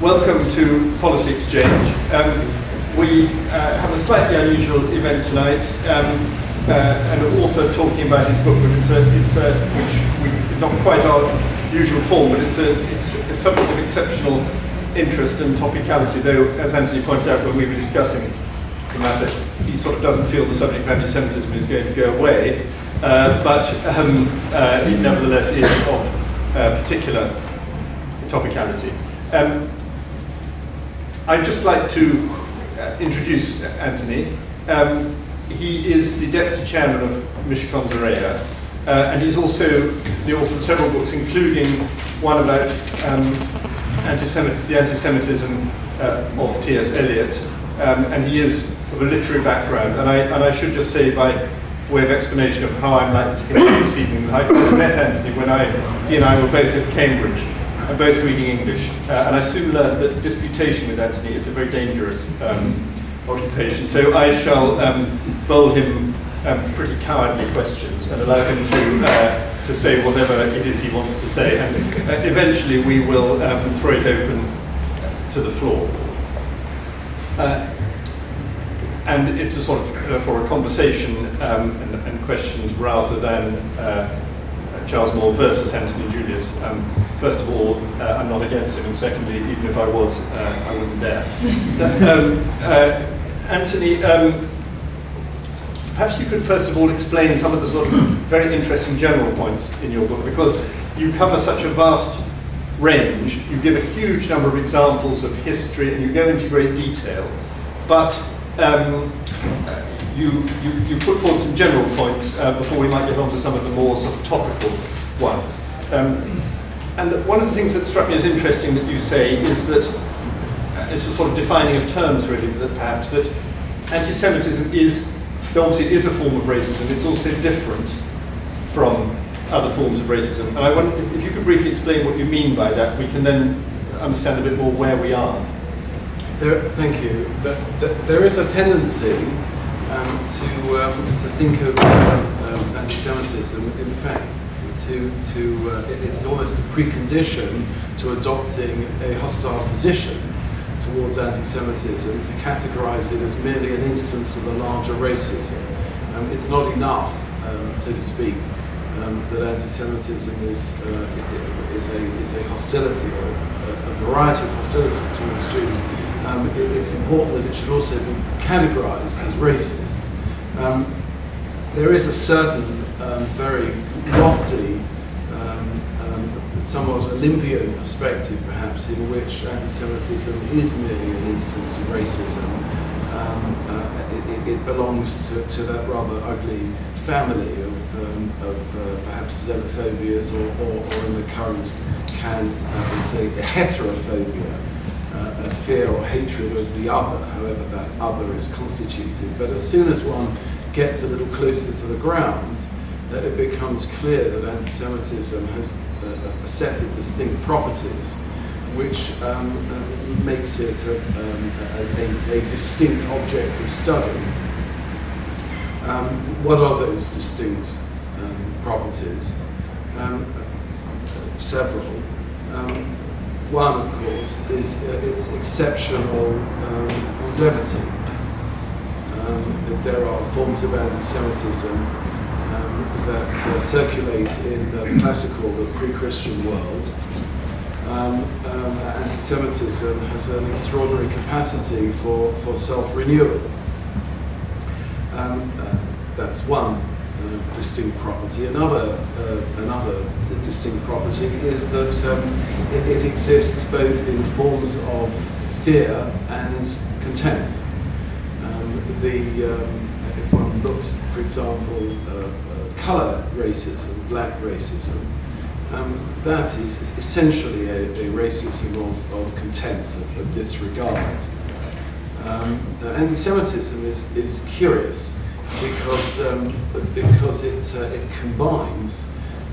welcome to Policy Exchange. We have a slightly unusual event tonight, and an author talking about his book, which not quite our usual form, but it's a subject of exceptional interest and topicality, though, as Anthony pointed out when we were discussing the matter, he sort of doesn't feel the subject of anti-Semitism is going to go away, but it nevertheless is of particular topicality. I'd just like to introduce Anthony. He is the Deputy Chairman of Mishcon and Reya, and he's also the author of several books, including one about the anti-Semitism of T.S. Eliot, and he is of a literary background. And I should just say, by way of explanation of how I'm likely to continue this evening, I first met Anthony when he and I were both at Cambridge, both reading English, and I soon learned that disputation with Anthony is a very dangerous occupation. So I shall bowl him pretty cowardly questions and allow him to say whatever it is he wants to say, and eventually we will throw it open to the floor. And it's a sort of for a conversation and questions rather than Charles Moore versus Anthony Julius. First of all, I'm not against him, and secondly, even if I was, I wouldn't dare. Anthony, perhaps you could first of all explain some of the sort of very interesting general points in your book, because you cover such a vast range, you give a huge number of examples of history, and you go into great detail, but you put forward some general points before we might get on to some of the more sort of topical ones. And one of the things that struck me as interesting that you say is that, it's a sort of defining of terms really, that perhaps that anti-Semitism is, obviously it is a form of racism, it's also different from other forms of racism. And I wonder if you could briefly explain what you mean by that, we can then understand a bit more where we are. Thank you. There is a tendency to think of anti-Semitism, in fact, it's almost a precondition to adopting a hostile position towards anti-Semitism, to categorize it as merely an instance of a larger racism. It's not enough, so to speak, that anti-Semitism is a hostility, or a variety of hostilities towards Jews. It's important that it should also be categorized as racist. There is a certain very lofty, somewhat Olympian perspective, perhaps, in which anti-Semitism is merely an instance of racism. It belongs to that rather ugly family of perhaps xenophobias, or in the current cant, say, a heterophobia, a fear or hatred of the other, however that other is constituted. But as soon as one gets a little closer to the ground, it becomes clear that anti-Semitism has a set of distinct properties which makes it a distinct object of study. What are those distinct properties? Several. One, of course, is its exceptional longevity. There are forms of anti-Semitism that circulate in the classical, the pre-Christian world. Anti-Semitism has an extraordinary capacity for self-renewal. That's one distinct property. Another distinct property is that it exists both in forms of fear and contempt. If one looks, for example, colour racism, black racism, that is essentially a racism of contempt, of disregard. Anti-Semitism is curious because it combines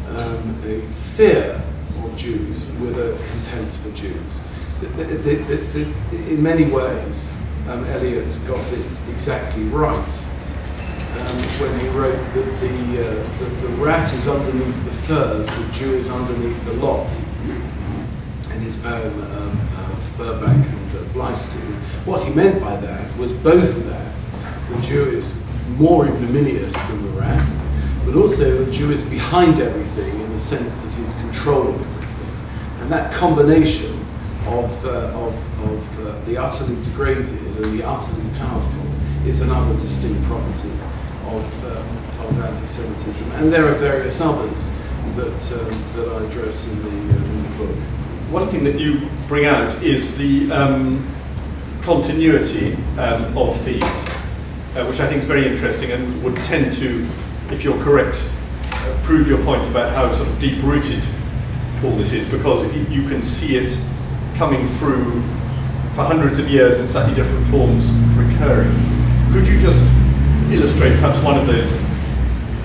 a fear of Jews with a contempt for Jews. In many ways, Eliot got it exactly right when he wrote that the rat is underneath the furs, the Jew is underneath the lot. in his poem Birkbeck and Lipstadt. What he meant by that was both that the Jew is more ignominious than the rat, but also the Jew is behind everything in the sense that he's controlling everything. And that combination of the utterly degraded and the utterly powerful is another distinct property of anti-Semitism. And there are various others that I address in the book. One thing that you bring out is the continuity of themes, which I think is very interesting and would tend to, if you're correct, prove your point about how sort of deep-rooted all this is, because you can see it coming through for hundreds of years in slightly different forms recurring. Could you just illustrate perhaps one of those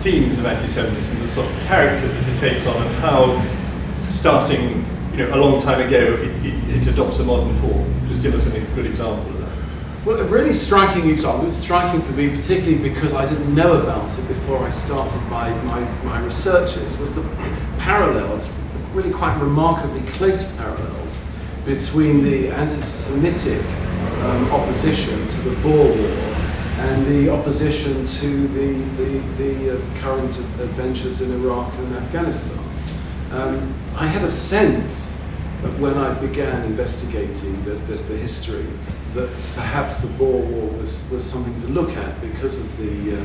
themes of anti-Semitism, the sort of character that it takes on, and how, starting a long time ago, it adopts a modern form? Just give us a good example of that. Well, a really striking example, it's striking for me particularly because I didn't know about it before I started my researches, was the parallels, really quite remarkably close parallels, between the anti-Semitic opposition to the Boer War and the opposition to the current adventures in Iraq and Afghanistan. I had a sense of when I began investigating the history that perhaps the Boer War was something to look at because of the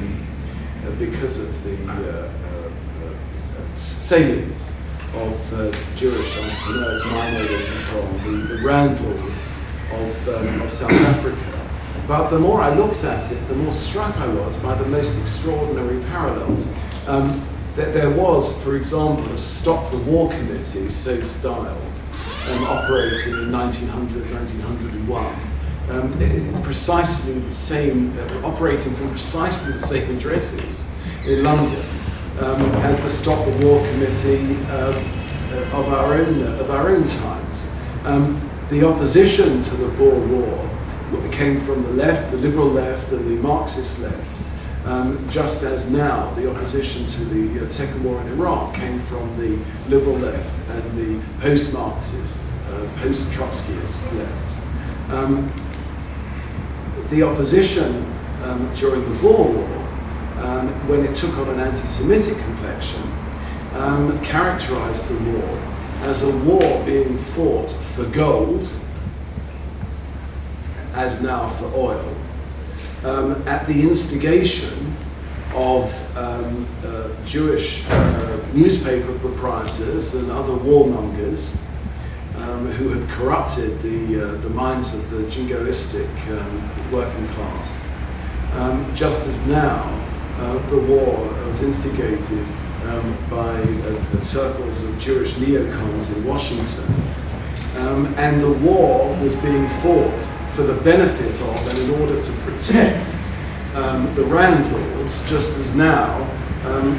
salience of Jewish entrepreneurs, mineowners, and so on, the landlords of South Africa. But the more I looked at it, the more struck I was by the most extraordinary parallels. There was, for example, a Stop the War Committee, so styled, operating in 1900, 1901, precisely the same, operating from precisely the same addresses in London as the Stop the War Committee of our own times. The opposition to the Boer War came from the left, the liberal left, and the Marxist left. Just as now the opposition to the Second War in Iraq came from the liberal left and the post-Marxist, post-Trotskyist left. The opposition during the Boer War, when it took on an anti-Semitic complexion, characterized the war as a war being fought for gold, as now for oil, at the instigation of Jewish newspaper proprietors and other warmongers who had corrupted the minds of the jingoistic working class. Just as now, the war was instigated by circles of Jewish neocons in Washington, and the war was being fought for the benefit of and in order to protect the landlords, just as now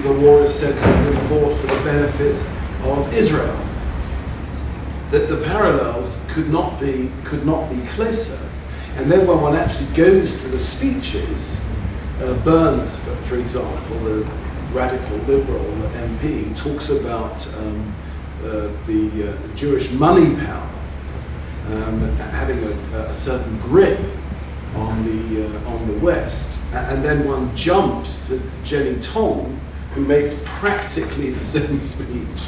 the war is said to have been fought for the benefit of Israel. That the parallels could not be closer. And then when one actually goes to the speeches, Burns, for example, the radical liberal MP, talks about the Jewish money power having a certain grip on the West, and then one jumps to Jenny Tong, who makes practically the same speech.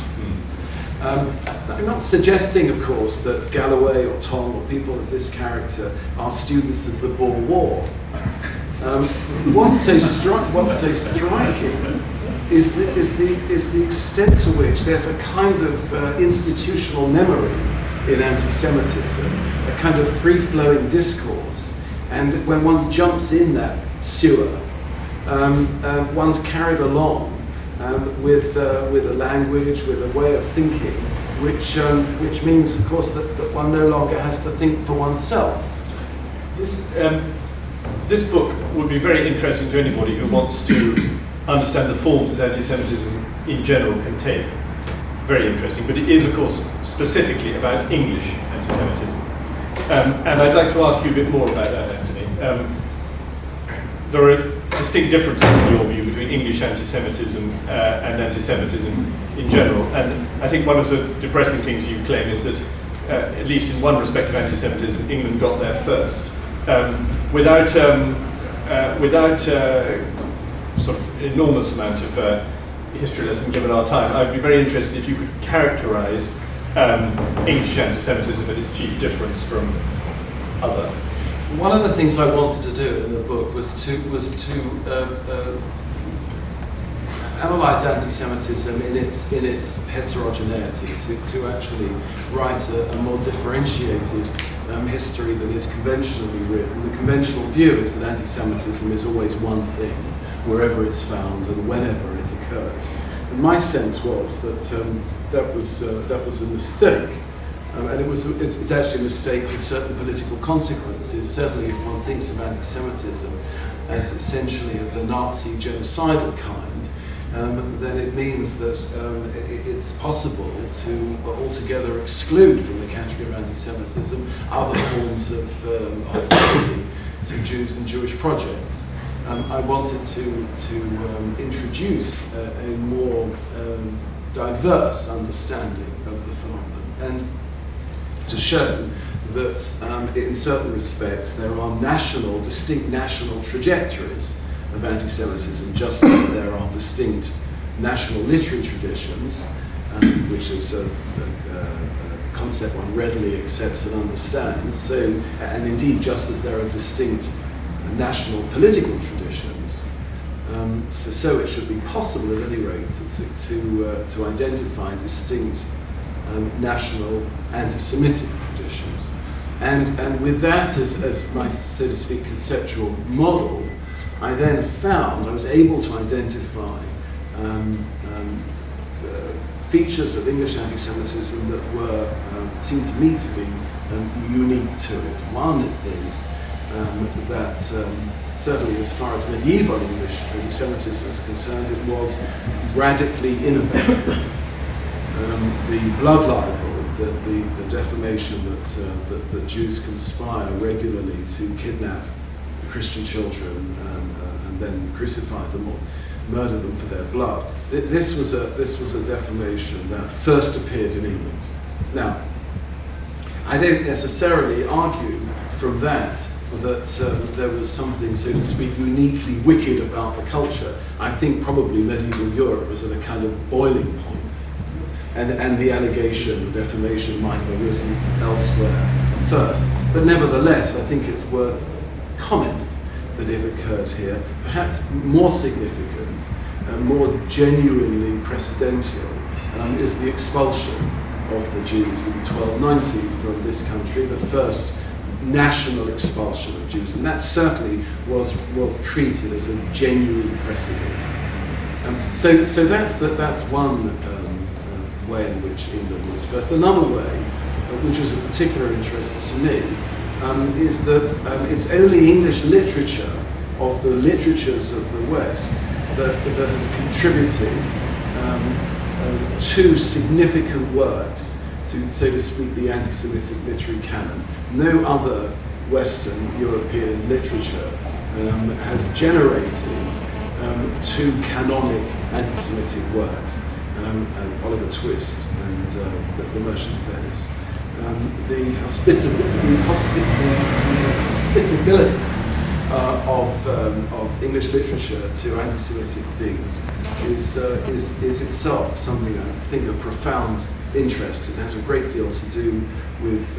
I'm not suggesting, of course, that Galloway or Tong or people of this character are students of the Boer War. What's so striking is the extent to which there's a kind of institutional memory in anti-Semitism, a kind of free-flowing discourse, and when one jumps in that sewer, one's carried along with a language, with a way of thinking, which means, of course, that one no longer has to think for oneself. This book would be very interesting to anybody who wants to understand the forms that anti-Semitism in general can take. Very interesting, but it is, of course, specifically about English anti-Semitism. And I'd like to ask you a bit more about that, Anthony. There are distinct differences in your view between English anti-Semitism and anti-Semitism in general. And I think one of the depressing things you claim is that at least in one respect of anti-Semitism, England got there first. Without sort of enormous amount of history lesson given our time, I'd be very interested if you could characterise English anti-Semitism and its chief difference from other. One of the things I wanted to do in the book was to analyse anti-Semitism in its heterogeneity, to actually write a more differentiated history than is conventionally written. The conventional view is that anti-Semitism is always one thing, wherever it's found and whenever it occurs. And my sense was that that was a mistake. And it's actually a mistake with certain political consequences. Certainly if one thinks of anti-Semitism as essentially of the Nazi genocidal kind, then it means that it's possible to altogether exclude from the category of anti-Semitism other forms of hostility to Jews and Jewish projects. I wanted to introduce a more diverse understanding of the phenomenon, and to show that in certain respects there are distinct national trajectories of anti-Semitism, just as there are distinct national literary traditions, which is a concept one readily accepts and understands. So, and indeed, just as there are distinct national political traditions, so it should be possible, at any rate, to identify distinct national anti-Semitic traditions. And with that as my, so to speak, conceptual model, I then found, I was able to identify features of English anti-Semitism that were, seemed to me to be unique to it. One is that certainly as far as medieval English anti-Semitism is concerned, it was radically innovative. The blood libel, the defamation that Jews conspire regularly to kidnap Christian children and then crucify them or murder them for their blood. This was a defamation that first appeared in England. Now, I don't necessarily argue from that there was something, so to speak, uniquely wicked about the culture. I think probably medieval Europe was at a kind of boiling point. And the allegation, the defamation might have arisen elsewhere first. But nevertheless, I think it's worth comment that it occurred here. Perhaps more significant and more genuinely precedential is the expulsion of the Jews in 1290 from this country, the first national expulsion of Jews, and that certainly was treated as a genuine precedent. So that's one way in which England was first. Another way, which was of particular interest to me, is that it's only English literature of the literatures of the West that has contributed two significant works to, so to speak, the anti-Semitic literary canon. No other Western European literature has generated two canonic anti-Semitic works, Oliver Twist and The Merchant of Venice. The hospitability of English literature to anti-Semitic themes is itself something I think of profound interest. It has a great deal to do with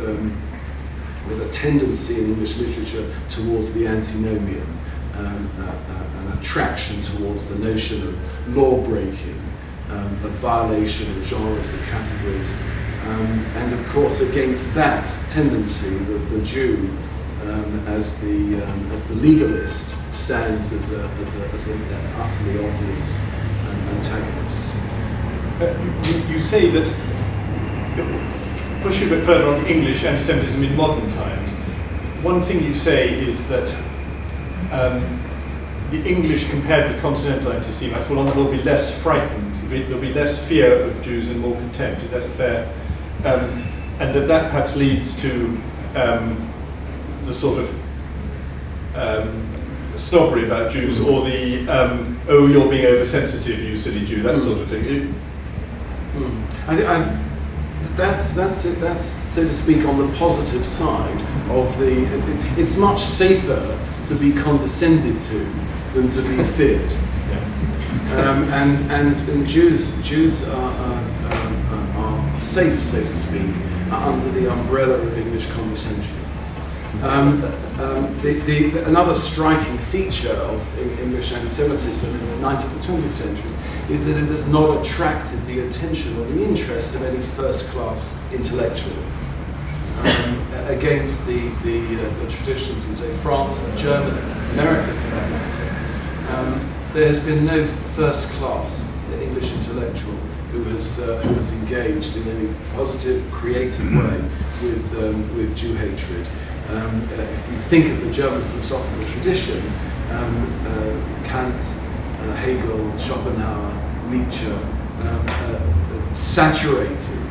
a tendency in English literature towards the antinomian, an attraction towards the notion of law-breaking, of violation of genres and categories, and of course against that tendency, the Jew as the legalist stands as an utterly obvious antagonist. You say that, pushing a bit further on English anti-Semitism in modern times, one thing you say is that the English compared with continental anti-Semites will on the whole be less frightened, there'll be less fear of Jews and more contempt. Is that fair? And that perhaps leads to the sort of snobbery about Jews, or the oh, you're being oversensitive, you silly Jew, that sort of thing. That's it. That's, so to speak, on the positive side of the. It's much safer to be condescended to than to be feared. And Jews are safe, so to speak, under the umbrella of English condescension. Another striking feature of English anti-Semitism in the 19th and 20th centuries is that it has not attracted the attention or the interest of any first-class intellectual against the traditions in, say, France and Germany, America for that matter. There has been no first-class English intellectual who has engaged in any positive, creative way with Jew hatred. If you think of the German philosophical tradition, Kant, Hegel, Schopenhauer, Nietzsche, saturated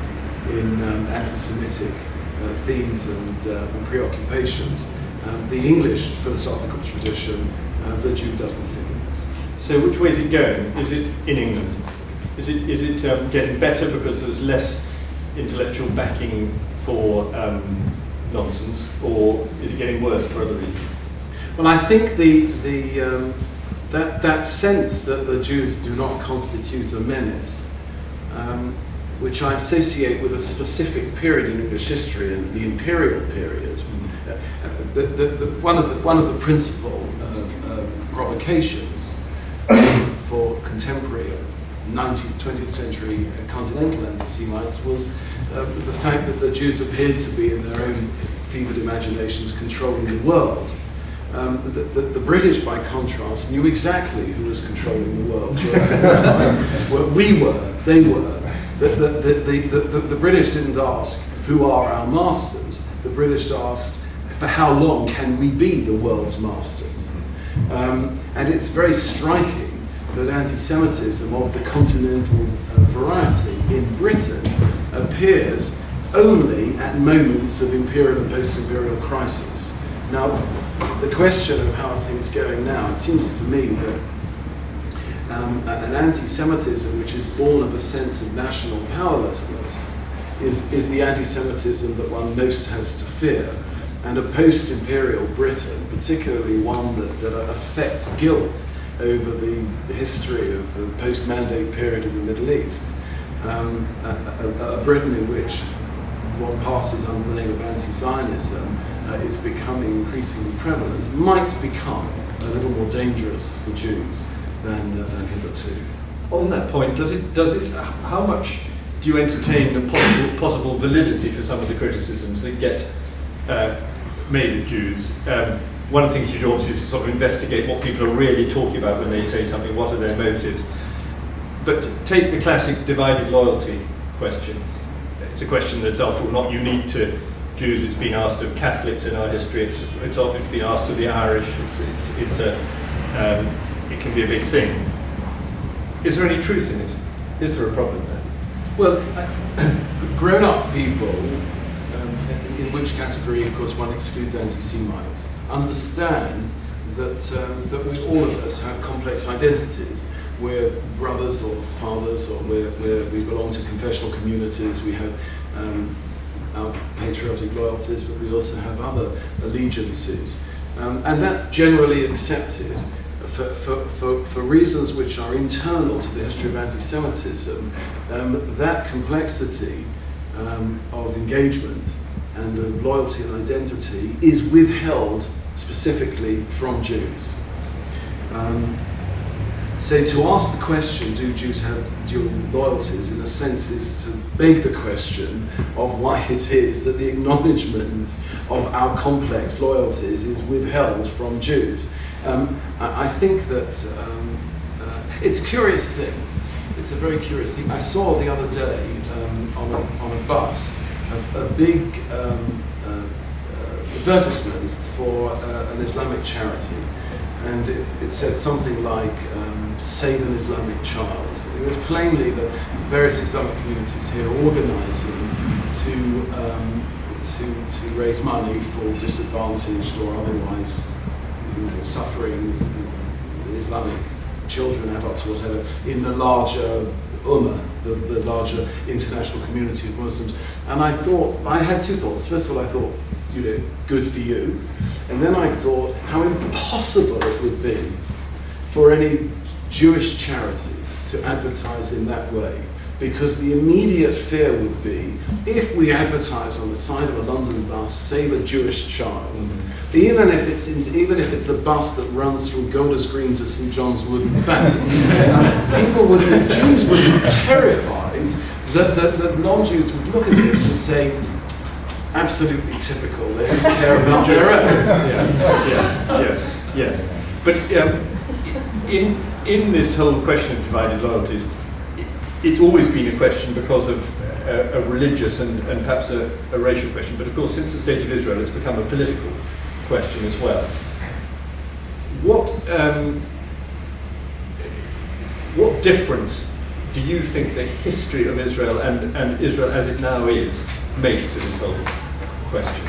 in anti-Semitic themes and preoccupations. The English philosophical tradition, the Jew doesn't fit in. So which way is it going? Is it in England? Is it getting better because there's less intellectual backing for nonsense, or is it getting worse for other reasons? Well, I think that sense that the Jews do not constitute a menace, which I associate with a specific period in English history, and the imperial period. One of the principal provocations for contemporary 19th, 20th century continental anti-Semites was the fact that the Jews appeared to be, in their own fevered imaginations, controlling the world. The British, by contrast, knew exactly who was controlling the world during that time. Well, we were, they were. The British didn't ask, who are our masters? The British asked, for how long can we be the world's masters? And it's very striking that anti-Semitism of the continental variety in Britain appears only at moments of imperial and post-imperial crisis. Now, the question of how are things going now, it seems to me that an anti-Semitism which is born of a sense of national powerlessness is the anti-Semitism that one most has to fear. And a post-imperial Britain, particularly one that affects guilt over the history of the post-mandate period in the Middle East, a Britain in which what passes under the name of anti-Zionism is becoming increasingly prevalent, might become a little more dangerous for Jews than hitherto. On that point, how much do you entertain the possible validity for some of the criticisms that get made of Jews? One of the things you do obviously is to sort of investigate what people are really talking about when they say something, what are their motives. But take the classic divided loyalty question. It's a question that's, after all, not unique to Jews. It's been asked of Catholics in our history. It's been asked of the Irish. It can be a big thing. Is there any truth in it? Is there a problem there? Well, grown-up people, in which category, of course, one excludes anti-Semites, understand that we, all of us, have complex identities. We're brothers or fathers, or we belong to confessional communities. We have our patriotic loyalties, but we also have other allegiances. And that's generally accepted for reasons which are internal to the history of anti-Semitism. That complexity of engagement and of loyalty and identity is withheld specifically from Jews. So to ask the question, do Jews have dual loyalties, in a sense is to beg the question of why it is that the acknowledgement of our complex loyalties is withheld from Jews. I think that it's a curious thing. It's a very curious thing. I saw the other day on a bus a big advertisement for an Islamic charity. And it said something like, save an Islamic child. It was plainly that various Islamic communities here are organising to raise money for disadvantaged or otherwise suffering Islamic children, adults, whatever, in the larger Ummah, the larger international community of Muslims. And I had two thoughts. First of all, I thought, good for you. And then I thought how impossible it would be for any Jewish charity to advertise in that way. Because the immediate fear would be, if we advertise on the side of a London bus, save a Jewish child, even if it's the bus that runs from Golders Green to St John's Wood and back, Jews would be terrified that non-Jews would look at it and say, absolutely typical, they don't care about their own. Yes. But in this whole question of divided loyalties, it's always been a question because of a religious and perhaps a racial question. But of course, since the State of Israel, it's become a political question as well. What difference do you think the history of Israel and Israel as it now is makes to this whole question?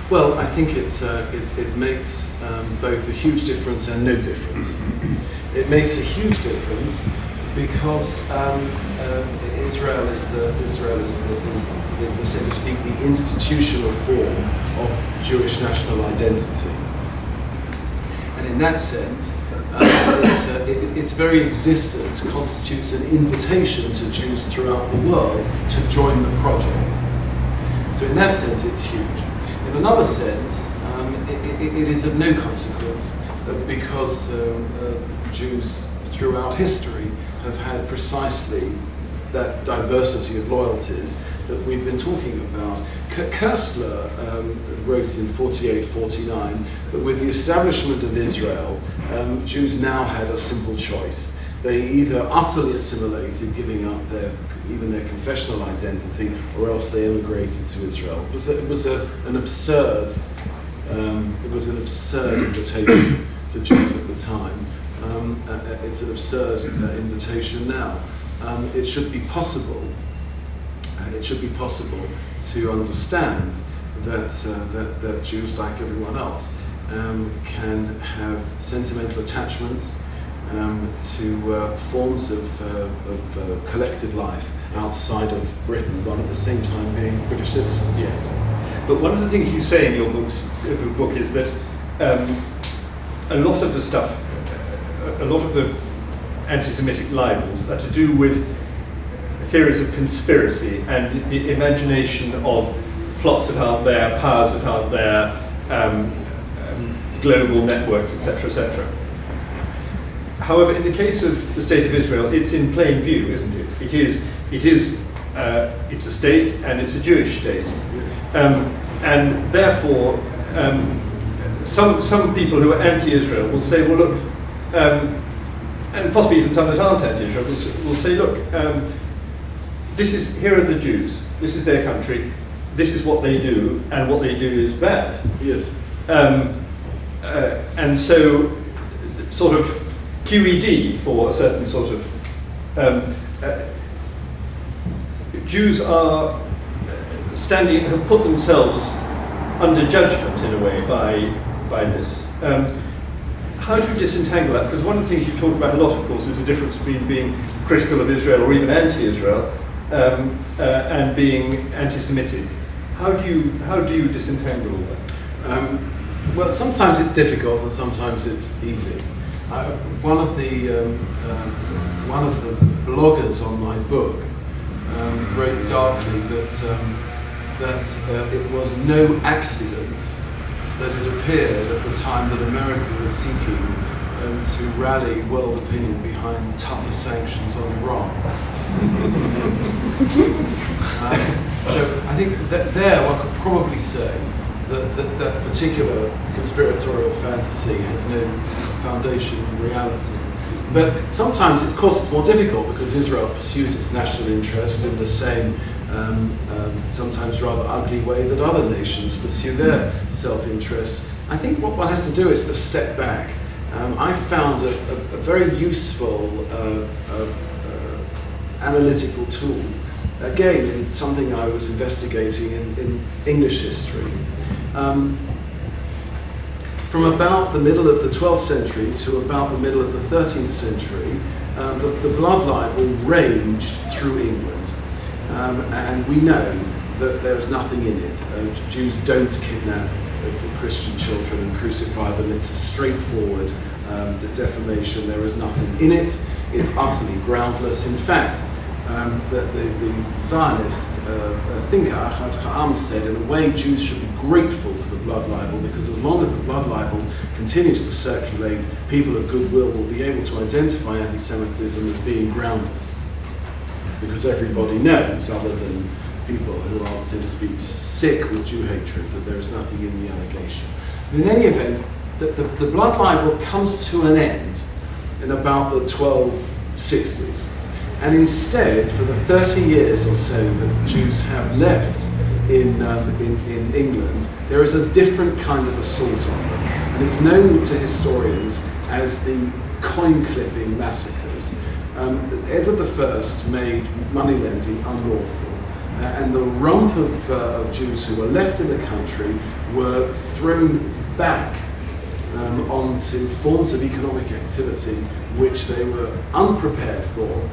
Well, I think it makes both a huge difference and no difference. It makes a huge difference because Israel is the so to speak, the institutional form of Jewish national identity, and in that sense, its very existence constitutes an invitation to Jews throughout the world to join the project. So in that sense, it's huge. In another sense, it is of no consequence because Jews throughout history have had precisely that diversity of loyalties that we've been talking about. Koestler wrote in 48-49 that with the establishment of Israel, Jews now had a simple choice. They either utterly assimilated, giving up even their confessional identity, or else they immigrated to Israel. It was an absurd invitation to Jews at the time. It's an absurd invitation now. It should be possible. It should be possible to understand that Jews, like everyone else, can have sentimental attachments to forms of collective life outside of Britain, while at the same time being British citizens. Yes. But one of the things you say in your book is that a lot of the anti-Semitic libels are to do with theories of conspiracy and the imagination of plots that aren't there, powers that aren't there, global networks, etc., etc. However, in the case of the State of Israel, it's in plain view, isn't it? It's a state and it's a Jewish state, and therefore some people who are anti-Israel will say, well, look, and possibly even some that aren't anti-Israel will say, look, here are the Jews. This is their country. This is what they do, and what they do is bad. Yes. And so, sort of QED for a certain sort of Jews are have put themselves under judgment in a way by this. How do you disentangle that? Because one of the things you talk about a lot, of course, is the difference between being critical of Israel or even anti-Israel and being anti-Semitic. How do you disentangle all that? Well, sometimes it's difficult and sometimes it's easy. One of the bloggers on my book wrote darkly that it was no accident that it appeared at the time that America was seeking to rally world opinion behind tougher sanctions on Iran. So I think that there one could probably say that particular conspiratorial fantasy has no foundation in reality. But sometimes, of course, it's more difficult because Israel pursues its national interest in the same, sometimes rather ugly way that other nations pursue their self-interest. I think what one has to do is to step back. I found a very useful analytical tool. Again, it's something I was investigating in English history. From about the middle of the 12th century to about the middle of the 13th century, the blood libel raged through England, and we know that there is nothing in it. Jews don't kidnap Christian children and crucify them. It's a straightforward defamation. There is nothing in it. It's utterly groundless. In fact, the Zionist thinker Ahmad Kha'am said, in a way, Jews should be grateful for the blood libel, because as long as the blood libel continues to circulate, people of goodwill will be able to identify anti-Semitism as being groundless, because everybody knows, other than people who are, so to speak, sick with Jew hatred, that there is nothing in the allegation. But in any event, the blood libel comes to an end in about the 1260s. And instead, for the 30 years or so that Jews have left in England, there is a different kind of assault on them. And it's known to historians as the coin-clipping massacres. Edward I made money-lending unlawful. And the rump of Jews who were left in the country were thrown back onto forms of economic activity which they were unprepared for,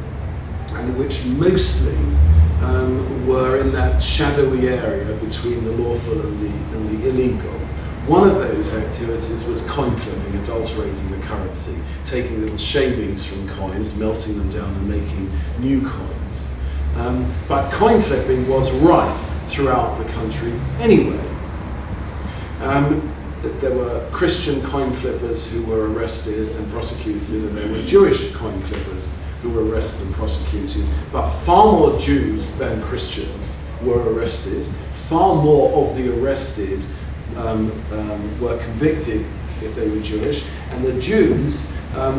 and which mostly were in that shadowy area between the lawful and the illegal. One of those activities was coin clipping, adulterating the currency, taking little shavings from coins, melting them down and making new coins. But coin clipping was rife throughout the country anyway. There were Christian coin clippers who were arrested and prosecuted, and there were Jewish coin clippers who were arrested and prosecuted. But far more Jews than Christians were arrested. Far more of the arrested were convicted if they were Jewish, and the Jews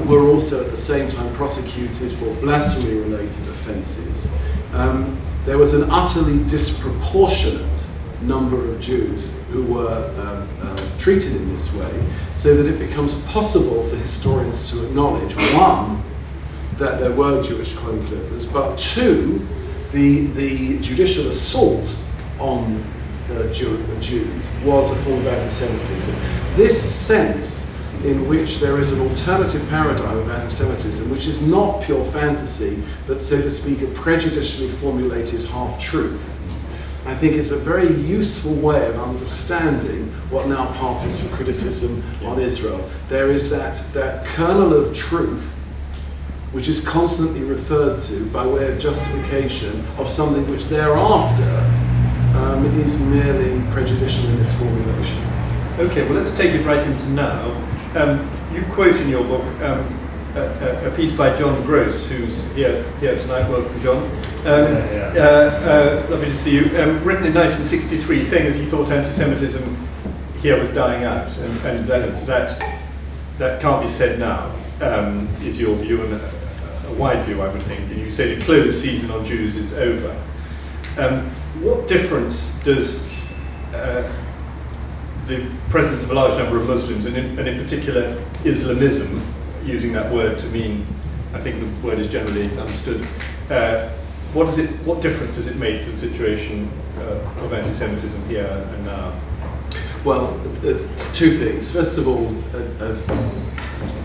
were also at the same time prosecuted for blasphemy-related offences. There was an utterly disproportionate number of Jews who were treated in this way, so that it becomes possible for historians to acknowledge, one, that there were Jewish coin clippers, but two, the judicial assault on Jews was a form of anti-Semitism. This sense in which there is an alternative paradigm of anti-Semitism, which is not pure fantasy, but, so to speak, a prejudicially formulated half-truth, I think is a very useful way of understanding what now passes for criticism on Israel. There is that kernel of truth which is constantly referred to by way of justification of something which thereafter is merely prejudicial in its formulation. Okay, well, let's take it right into now. You quote in your book a piece by John Gross, who's here tonight. Welcome, John. Lovely to see you. Written in 1963, saying that he thought anti-Semitism here was dying out, and that can't be said now, is your view, and a wide view, I would think. And you say the closed season on Jews is over. What difference does the presence of a large number of Muslims, and in particular Islamism, using that word to mean, I think the word is generally understood, what difference does it make to the situation of anti-Semitism here and now? Well, two things. First of all,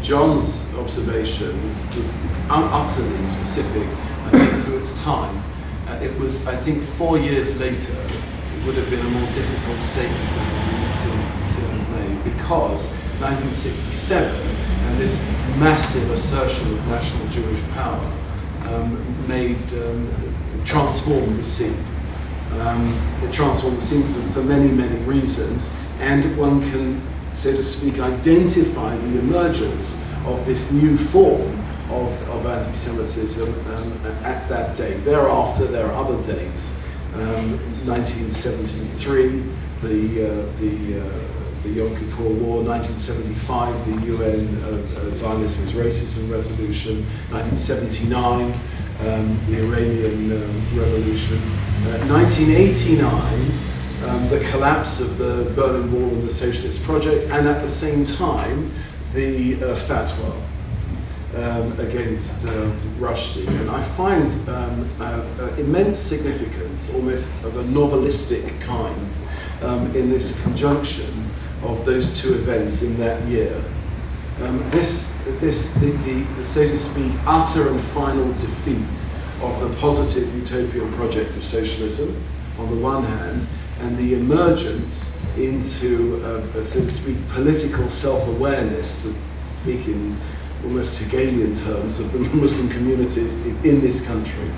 John's observation was utterly specific, I think, to its time. It was, I think, 4 years later, it would have been a more difficult statement to have made, because 1967 and this massive assertion of national Jewish power transformed the scene. It transformed the scene for many, many reasons, and one can, so to speak, identify the emergence of this new form of anti-Semitism at that date. Thereafter, there are other dates. 1973, the Yom Kippur War, 1975, the UN Zionism's Racism Resolution, 1979, the Iranian Revolution, 1989, the collapse of the Berlin Wall and the Socialist Project, and at the same time, the fatwa against Rushdie. And I find immense significance, almost of a novelistic kind, in this conjunction of those two events in that year. This the so to speak, utter and final defeat of the positive utopian project of socialism, on the one hand, and the emergence into, so to speak, political self-awareness, to speak in almost Hegelian terms, of the Muslim communities in this country.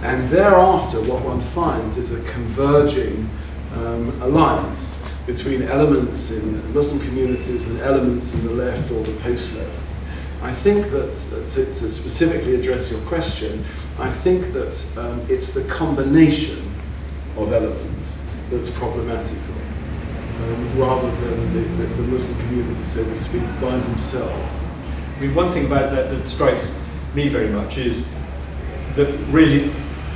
And thereafter, what one finds is a converging alliance between elements in Muslim communities and elements in the left or the post-left. I think that, to specifically address your question, I think that it's the combination of elements that's problematical, rather than the Muslim community, so to speak, by themselves. I mean, one thing about that that strikes me very much is that really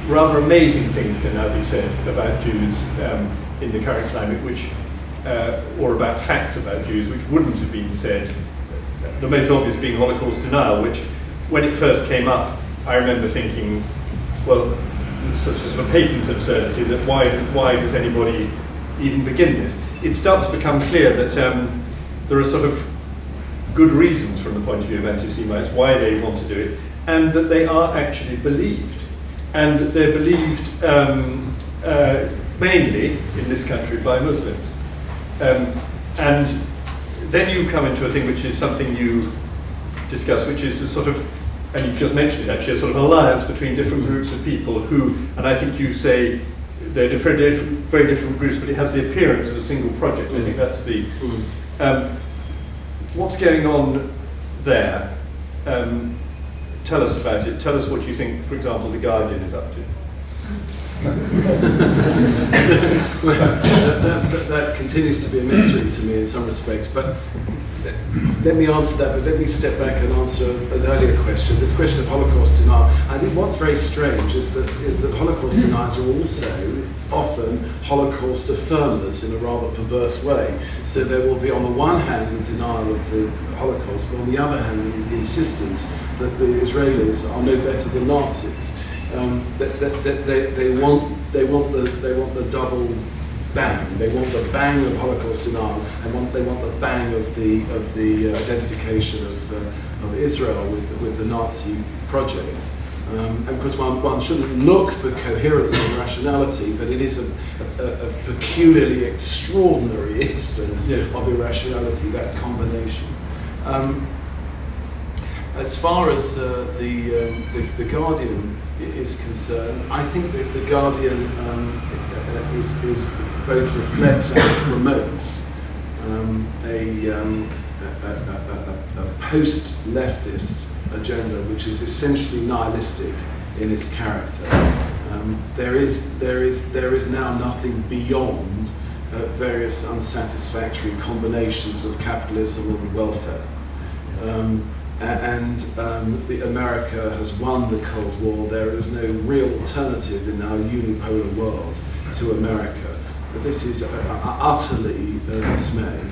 rather amazing things can now be said about Jews in the current climate, which, or about facts about Jews, which wouldn't have been said. The most obvious being Holocaust denial, which, when it first came up, I remember thinking, well, such as a patent absurdity, that why does anybody even begin this? It starts to become clear that there are sort of good reasons from the point of view of anti-Semites why they want to do it, and that they are actually believed. And that they're believed mainly in this country by Muslims. And then you come into a thing which is something you discuss, which is a sort of, and you've just mentioned it actually, a sort of alliance between different groups of people who, and I think you say they're very different groups, but it has the appearance of a single project. I think that's the... what's going on there? Tell us about it. Tell us what you think, for example, The Guardian is up to. That continues to be a mystery to me in some respects, but let me answer that, but let me step back and answer an earlier question, this question of Holocaust denial. I think what's very strange is that Holocaust deniers are also often Holocaust affirmers in a rather perverse way. So there will be on the one hand a denial of the Holocaust, but on the other hand the insistence that the Israelis are no better than Nazis. They want the double bang. They want the bang of Holocaust denial, and they want the bang of the identification of Israel with the Nazi project. And of course, one shouldn't look for coherence and rationality, but it is a peculiarly extraordinary instance of irrationality, that combination. As far as the Guardian is concerned, I think that the Guardian is both reflects and promotes a post-leftist agenda, which is essentially nihilistic in its character. There is now nothing beyond various unsatisfactory combinations of capitalism and welfare. America has won the Cold War. There is no real alternative in our unipolar world to America. But this is utterly dismaying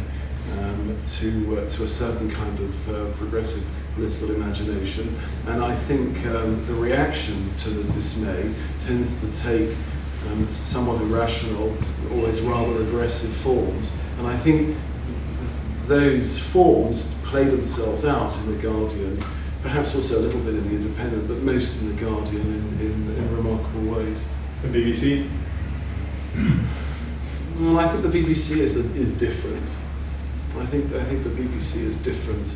to a certain kind of progressive political imagination. And I think the reaction to the dismay tends to take somewhat irrational, always rather aggressive forms. And I think those forms play themselves out in The Guardian, perhaps also a little bit in The Independent, but most in The Guardian in remarkable ways. The BBC? Well, I think the BBC is different. I think the BBC is different.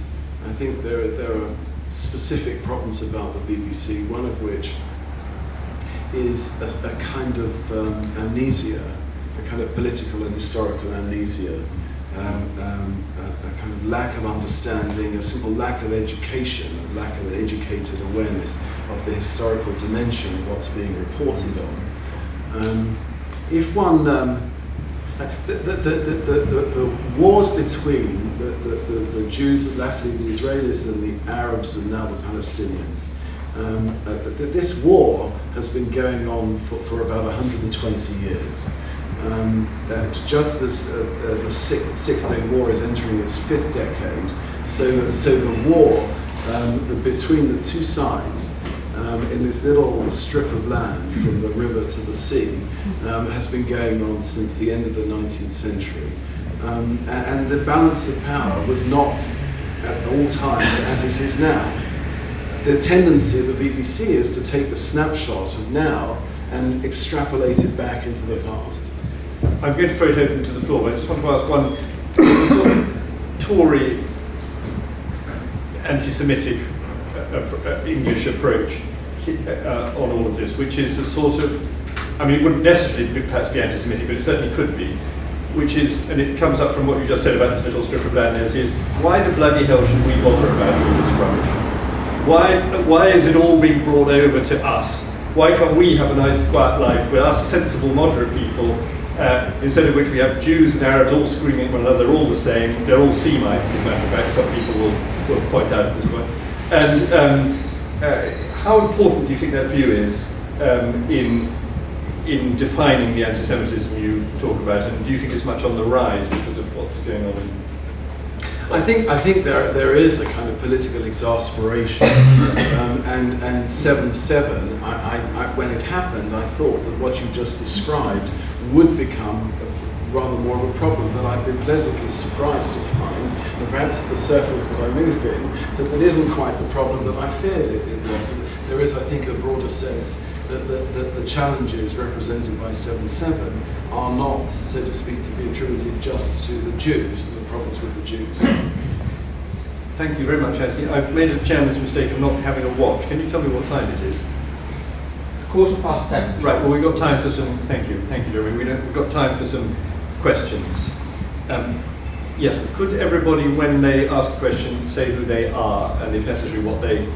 I think there are specific problems about the BBC, one of which is a kind of amnesia, a kind of political and historical amnesia, a kind of lack of understanding, a simple lack of education, a lack of educated awareness of the historical dimension of what's being reported on. If one, the wars between the Jews, latterly the Israelis, and the Arabs, and now the Palestinians, this war has been going on for about 120 years. Just as the Six-Day War is entering its 5th decade, so the war between the two sides in this little strip of land from the river to the sea has been going on since the end of the 19th century. And the balance of power was not at all times as it is now. The tendency of the BBC is to take the snapshot of now and extrapolate it back into the past. I'm going to throw it open to the floor, but I just want to ask one sort of Tory anti-Semitic English approach on all of this, which is a sort of, I mean, it wouldn't necessarily perhaps be anti-Semitic, but it certainly could be, which is, and it comes up from what you just said about this little strip of land, is why the bloody hell should we bother about all this rubbish? Why is it all being brought over to us? Why can't we have a nice quiet life with us sensible, moderate people, instead of which we have Jews and Arabs all screaming at one another, they're all the same, they're all Semites, as a matter of fact, some people will point out at this point. And how important do you think that view is in defining the anti-Semitism you talk about, and do you think it's much on the rise because of what's going on in? I think there is a kind of political exasperation, and 7/7. When it happened, I thought that what you just described would become rather more of a problem, but I've been pleasantly surprised to find, and perhaps it's the circles that I move in, that isn't quite the problem that I feared it was. There is, I think, a broader sense that the challenges represented by 7/7 are not, so to speak, to be attributed just to the Jews and the problems with the Jews. Thank you very much, Anthony. I've made a chairman's mistake of not having a watch. Can you tell me what time it is? 7:15. Right, well, we've got time for some, thank you, Jeremy. We've got time for some questions. Yes, could everybody, when they ask a question, say who they are and, if necessary, what they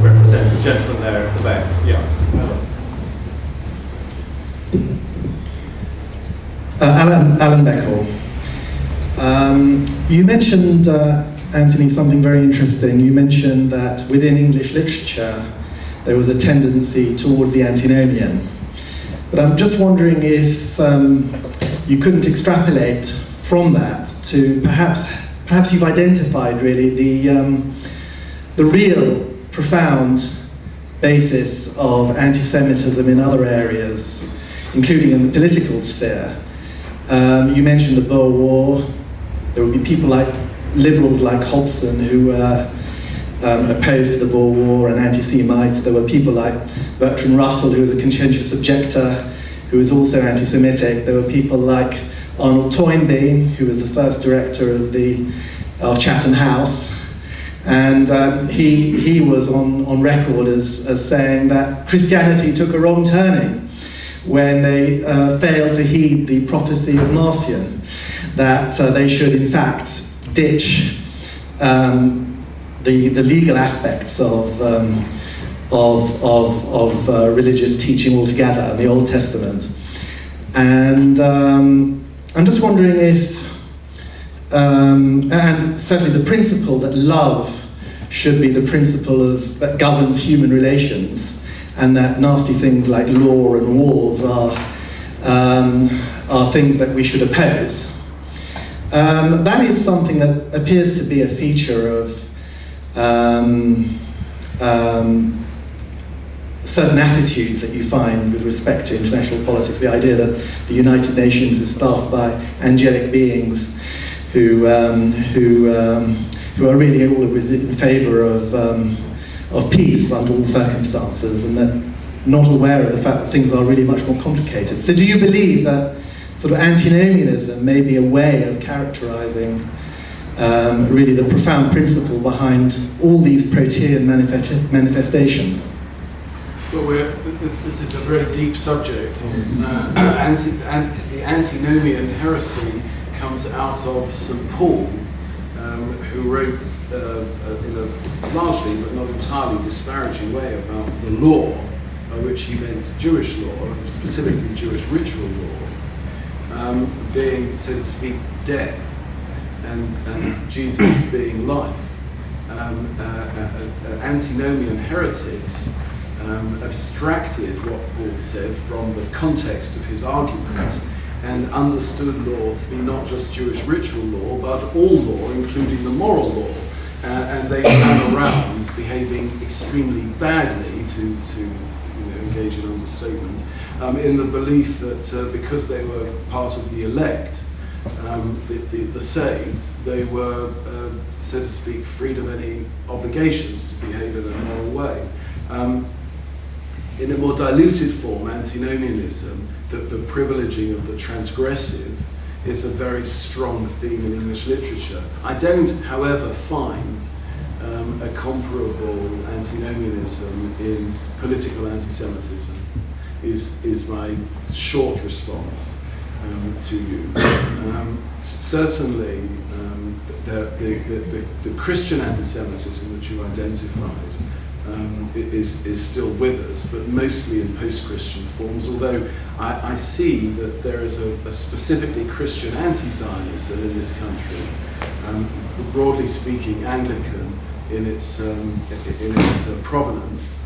represent? The gentleman there at the back. Yeah. Alan Beckel. You mentioned, Anthony, something very interesting. You mentioned that within English literature there was a tendency towards the antinomian. But I'm just wondering if you couldn't extrapolate from that to perhaps you've identified really the real profound basis of anti-Semitism in other areas, including in the political sphere. You mentioned the Boer War. There would be people like liberals like Hobson who were opposed to the Boer War and anti-Semites. There were people like Bertrand Russell, who was a conscientious objector, who was also anti-Semitic. There were people like Arnold Toynbee, who was the first director of Chatham House, and he was on record as saying that Christianity took a wrong turning when they failed to heed the prophecy of Marcion, that they should in fact ditch the legal aspects of religious teaching altogether in the Old Testament. And I'm just wondering if, and certainly the principle that love should be the principle that governs human relations, and that nasty things like law and wars are things that we should oppose. That is something that appears to be a feature of certain attitudes that you find with respect to international politics. The idea that the United Nations is staffed by angelic beings who are really always in favour of peace under all circumstances, and that not aware of the fact that things are really much more complicated. So do you believe that sort of antinomianism may be a way of characterising really the profound principle behind all these protean manifestations? Well, this is a very deep subject. The antinomian heresy comes out of St. Paul, who wrote in a largely but not entirely disparaging way about the law, by which he meant Jewish law, specifically Jewish ritual law, being, so to speak, death, and Jesus being life. Antinomian heretics abstracted what Paul said from the context of his argument and understood law to be not just Jewish ritual law, but all law, including the moral law. And they ran around behaving extremely badly, to engage in understatement, in the belief that because they were part of the elect, the saved, they were, so to speak, freed of any obligations to behave in a moral way. In a more diluted form, antinomianism, the privileging of the transgressive, is a very strong theme in English literature. I don't, however, find a comparable antinomianism in political anti-Semitism, is my short response to you. Certainly, the Christian anti-Semitism that you identified is still with us, but mostly in post-Christian forms, although I see that there is a specifically Christian anti-Zionism in this country, broadly speaking Anglican in its provenance,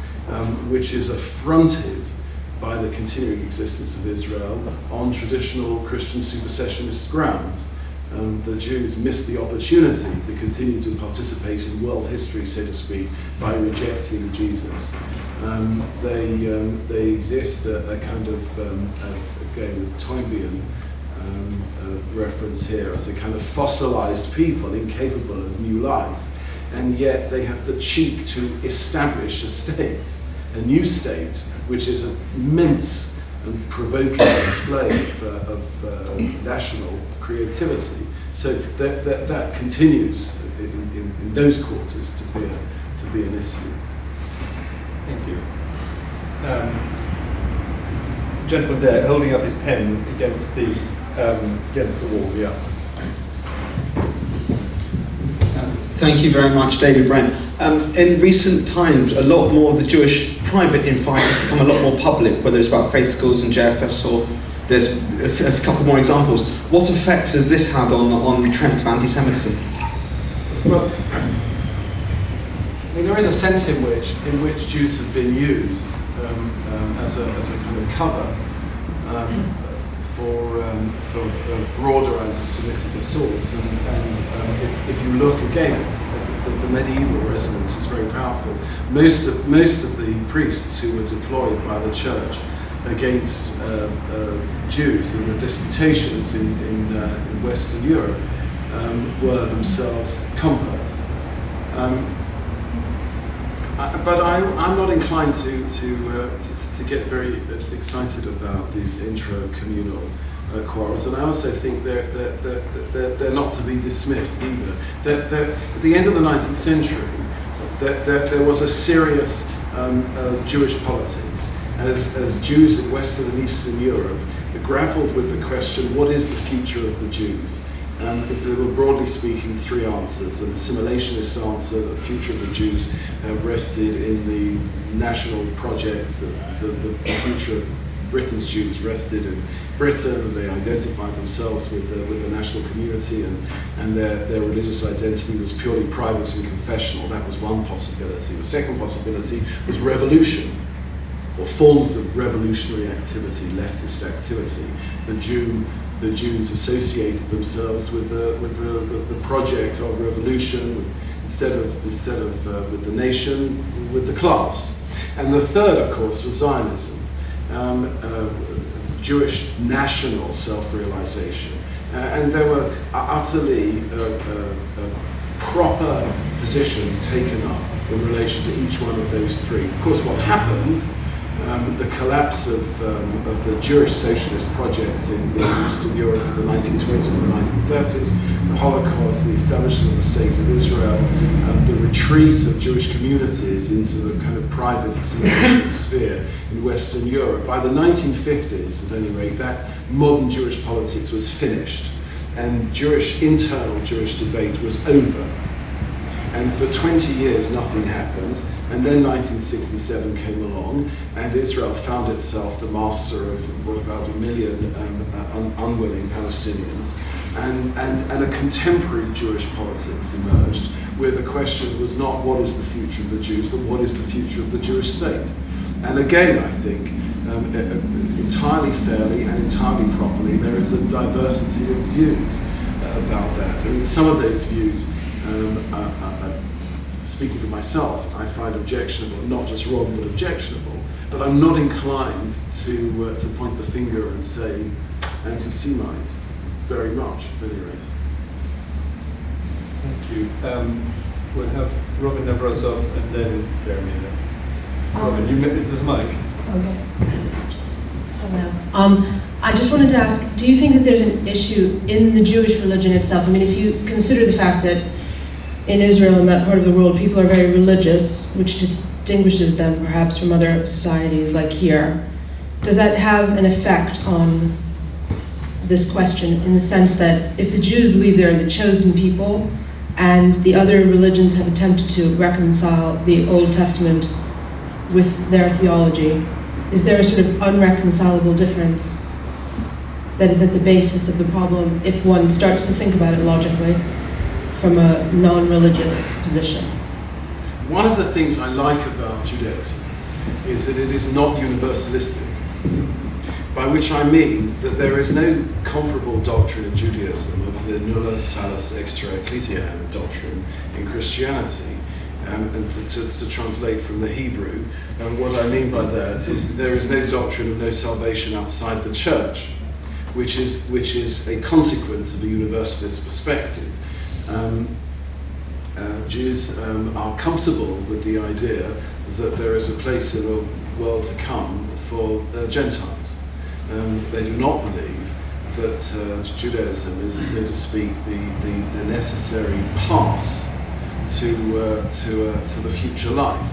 which is affronted by the continuing existence of Israel on traditional Christian supersessionist grounds. The Jews missed the opportunity to continue to participate in world history, so to speak, by rejecting Jesus. They exist a kind of, again, Toynbean reference here, as a kind of fossilized people incapable of new life, and yet they have the cheek to establish a state, a new state, which is an immense and provoking display of national creativity. So that continues in those quarters to be an issue. Thank you. Gentleman there holding up his pen against the wall. Yeah. Thank you very much, David Brown. In recent times, a lot more of the Jewish private infighting has become a lot more public, whether it's about faith schools and JFS, or there's a couple more examples. What effect has this had on trends of anti-Semitism? Well, I mean, there is a sense in which Jews have been used as a kind of cover for broader anti-Semitic assaults, and if you look again at the medieval resonance is very powerful. Most of the priests who were deployed by the church against Jews in the disputations in Western Europe were themselves converts. But I'm not inclined to get very excited about these intra-communal quarrels, and I also think they're not to be dismissed either. At the end of the 19th century, there was a serious Jewish politics as Jews in Western and Eastern Europe grappled with the question, what is the future of the Jews? There were, broadly speaking, three answers. An assimilationist answer, the future of the Jews rested in the national project, the future of Britain's Jews rested in Britain, and they identified themselves with the national community, and their religious identity was purely private and confessional. That was one possibility. The second possibility was revolution, or forms of revolutionary activity, leftist activity. The Jews associated themselves with the project of revolution, instead of with the nation, with the class. And the third, of course, was Zionism, Jewish national self-realization. And there were utterly proper positions taken up in relation to each one of those three. Of course, what happened, the collapse of the Jewish socialist project in Eastern Europe in the 1920s and the 1930s, the Holocaust, the establishment of the State of Israel, the retreat of Jewish communities into the kind of private assimilationist sphere in Western Europe. By the 1950s, at any rate, that modern Jewish politics was finished, and internal Jewish debate was over. And for 20 years, nothing happened. And then 1967 came along, and Israel found itself the master of what, about 1 million unwilling Palestinians. And a contemporary Jewish politics emerged, where the question was not what is the future of the Jews, but what is the future of the Jewish state. And again, I think, entirely fairly and entirely properly, there is a diversity of views about that. I mean, some of those views, speaking for myself, I find objectionable, not just wrong, but objectionable. But I'm not inclined to point the finger and say anti-Semite. very much, at any rate. Thank you. We'll have Robin Nevrazov and then Jeremy. Robin, there's Mike. Okay. Hello. I just wanted to ask, do you think that there's an issue in the Jewish religion itself? I mean, if you consider the fact that in Israel and that part of the world, people are very religious, which distinguishes them perhaps from other societies like here, does that have an effect on this question in the sense that if the Jews believe they're the chosen people and the other religions have attempted to reconcile the Old Testament with their theology, is there a sort of unreconcilable difference that is at the basis of the problem if one starts to think about it logically from a non-religious position? One of the things I like about Judaism is that it is not universalistic, by which I mean that there is no comparable doctrine in Judaism of the nulla salus extra ecclesiam doctrine in Christianity. And to translate from the Hebrew, what I mean by that is that there is no doctrine of no salvation outside the church, which is a consequence of a universalist perspective. Jews are comfortable with the idea that there is a place in the world to come for Gentiles. They do not believe that Judaism is, so to speak, the necessary pass to the future life.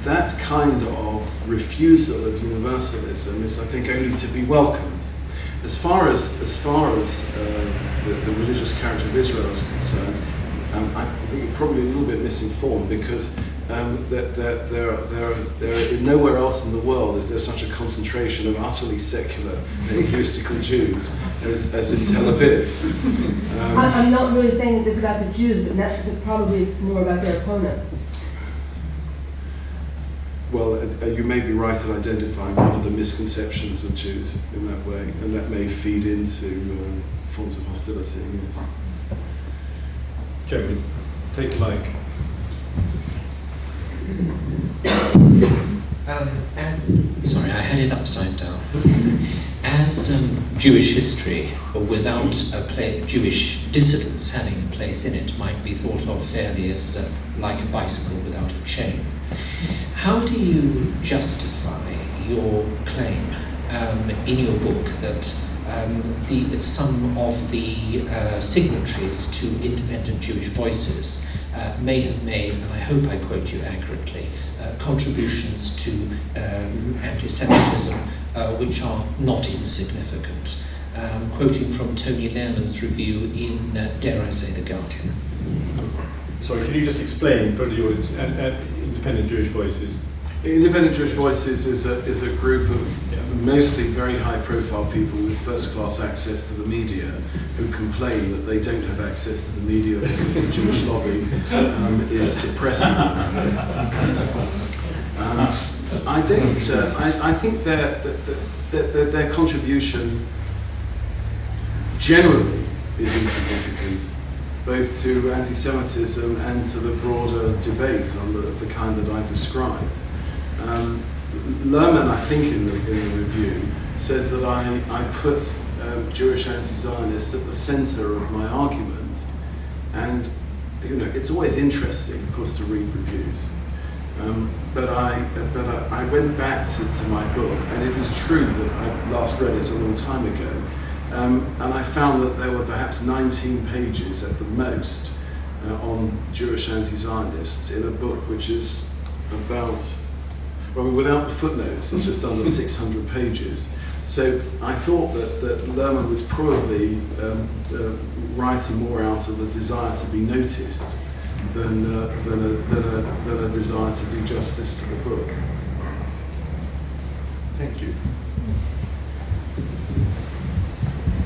That kind of refusal of universalism is, I think, only to be welcomed. As far as the religious character of Israel is concerned, I think you're probably a little bit misinformed because nowhere else in the world is there such a concentration of utterly secular and atheistical Jews as in Tel Aviv. I'm not really saying this about the Jews, but probably more about their opponents. Well, you may be right in identifying one of the misconceptions of Jews in that way, and that may feed into forms of hostility. Yes. Jeremy, take the mic. Sorry, I had it upside down. As Jewish history, without Jewish dissidents having a place in it, might be thought of fairly as like a bicycle without a chain. How do you justify your claim in your book that some of the signatories to independent Jewish voices may have made, and I hope I quote you accurately, contributions to anti-Semitism which are not insignificant? Quoting from Tony Lehrman's review in, dare I say, The Guardian. Sorry, can you just explain for the audience, Independent Jewish Voices? Independent Jewish Voices is a group of mostly very high-profile people with first-class access to the media who complain that they don't have access to the media because the Jewish lobby is suppressing them. I think their contribution generally is insignificant, both to anti-Semitism and to the broader debate of the kind that I described. Lehrman, I think, in the review, says that I put Jewish anti-Zionists at the centre of my argument, and it's always interesting, of course, to read reviews. But I went back to my book, and it is true that I last read it a long time ago, and I found that there were perhaps 19 pages at the most on Jewish anti-Zionists in a book which is about, well, without the footnotes, it's just under 600 pages. So I thought that Lehrman was probably writing more out of a desire to be noticed than a desire to do justice to the book. Thank you.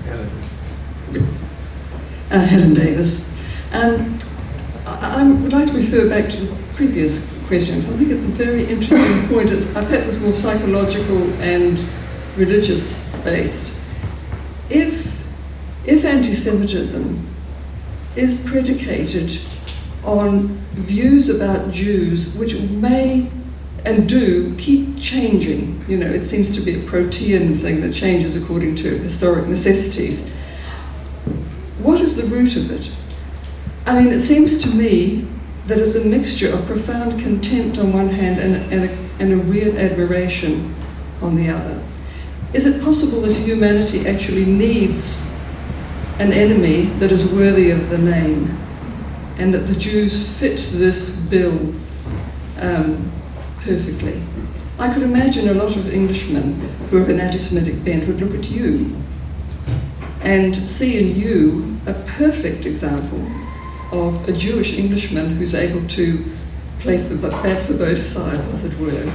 Helen. Helen Davis. I would like to refer back to the previous questions. I think it's a very interesting point. Perhaps it's more psychological and religious based. If anti-Semitism is predicated on views about Jews which may and do keep changing, it seems to be a protean thing that changes according to historic necessities, what is the root of it? I mean, it seems to me that it's a mixture of profound contempt on one hand and a weird admiration on the other. Is it possible that humanity actually needs an enemy that is worthy of the name, and that the Jews fit this bill perfectly? I could imagine a lot of Englishmen who have an anti-Semitic bent would look at you and see in you a perfect example of a Jewish Englishman who's able to play bad for both sides, as it were,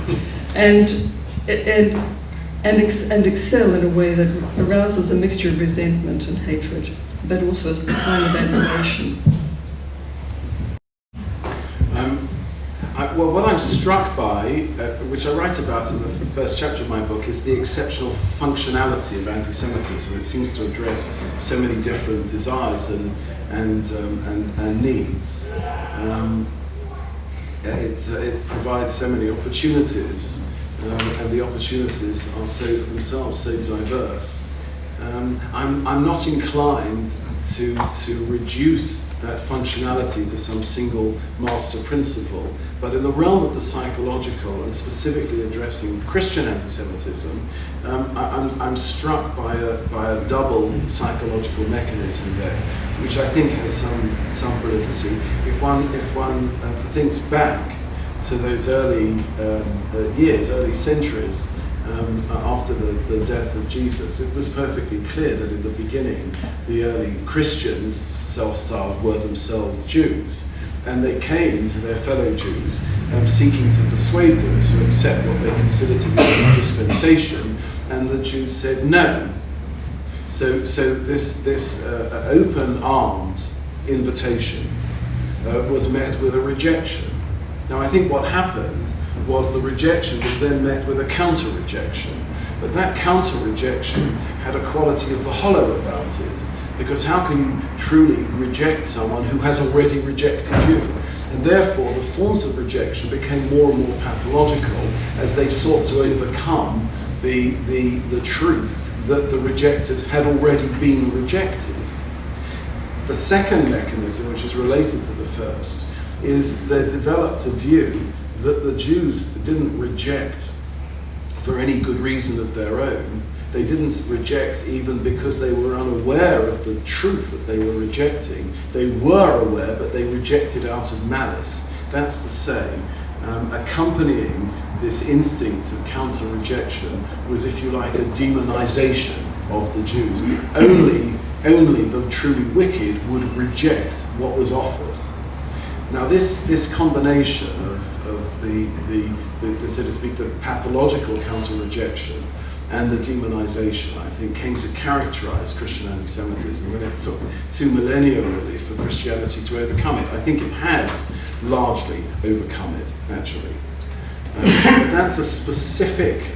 and excel in a way that arouses a mixture of resentment and hatred, but also as a kind of admiration. Well, what I'm struck by, which I write about in the first chapter of my book, is the exceptional functionality of anti-Semitism. It seems to address so many different desires and needs. It provides so many opportunities, and the opportunities are themselves so diverse. I'm not inclined to reduce that functionality to some single master principle, but in the realm of the psychological, and specifically addressing Christian anti-Semitism, I'm struck by a double psychological mechanism there, which I think has some validity. If one thinks back to those early years, early centuries, after the death of Jesus, it was perfectly clear that in the beginning, the early Christians, self-styled, were themselves Jews. And they came to their fellow Jews seeking to persuade them to accept what they considered to be a dispensation, and the Jews said no. So this open-armed invitation was met with a rejection. Now, I think what happened was the rejection was then met with a counter-rejection. But that counter-rejection had a quality of the hollow about it, because how can you truly reject someone who has already rejected you? And therefore, the forms of rejection became more and more pathological as they sought to overcome the truth that the rejectors had already been rejected. The second mechanism, which is related to the first, is they developed a view that the Jews didn't reject for any good reason of their own. They didn't reject even because they were unaware of the truth that they were rejecting. They were aware, but they rejected out of malice. That's to say, accompanying this instinct of counter-rejection was, if you like, a demonization of the Jews. Only the truly wicked would reject what was offered. Now, this combination of the so to speak, the pathological counter-rejection and the demonization, I think, came to characterize Christian anti-Semitism, and it took 2 millennia, really, for Christianity to overcome it. I think it has largely overcome it, actually. But that's a specific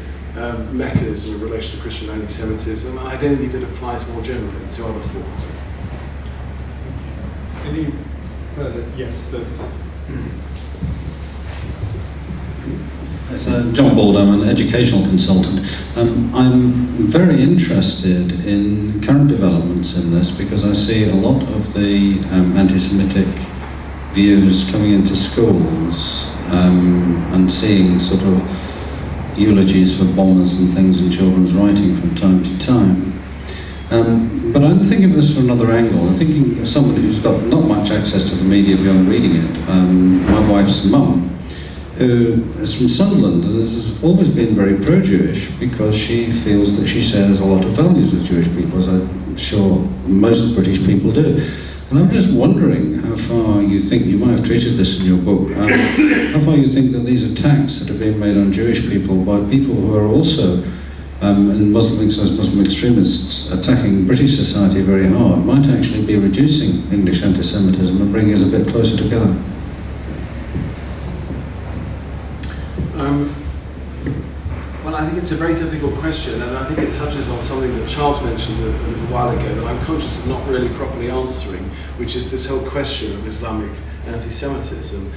mechanism in relation to Christian anti-Semitism, and I don't think it applies more generally to other forms. Any further? Yes, sir. Yes, John Bald, I'm an educational consultant. I'm very interested in current developments in this because I see a lot of the anti-Semitic views coming into schools and seeing sort of eulogies for bombers and things in children's writing from time to time. But I'm thinking of this from another angle. I'm thinking of somebody who's got not much access to the media beyond reading it. My wife's mum, who is from Sunderland and has always been very pro-Jewish because she feels that she shares a lot of values with Jewish people, as I'm sure most British people do. And I'm just wondering how far you think, you might have treated this in your book, how far you think that these attacks that are being made on Jewish people by people who are also and Muslim extremists attacking British society very hard might actually be reducing English anti-Semitism and bringing us a bit closer together. Well, I think it's a very difficult question, and I think it touches on something that Charles mentioned a little while ago that I'm conscious of not really properly answering, which is this whole question of Islamic anti-Semitism.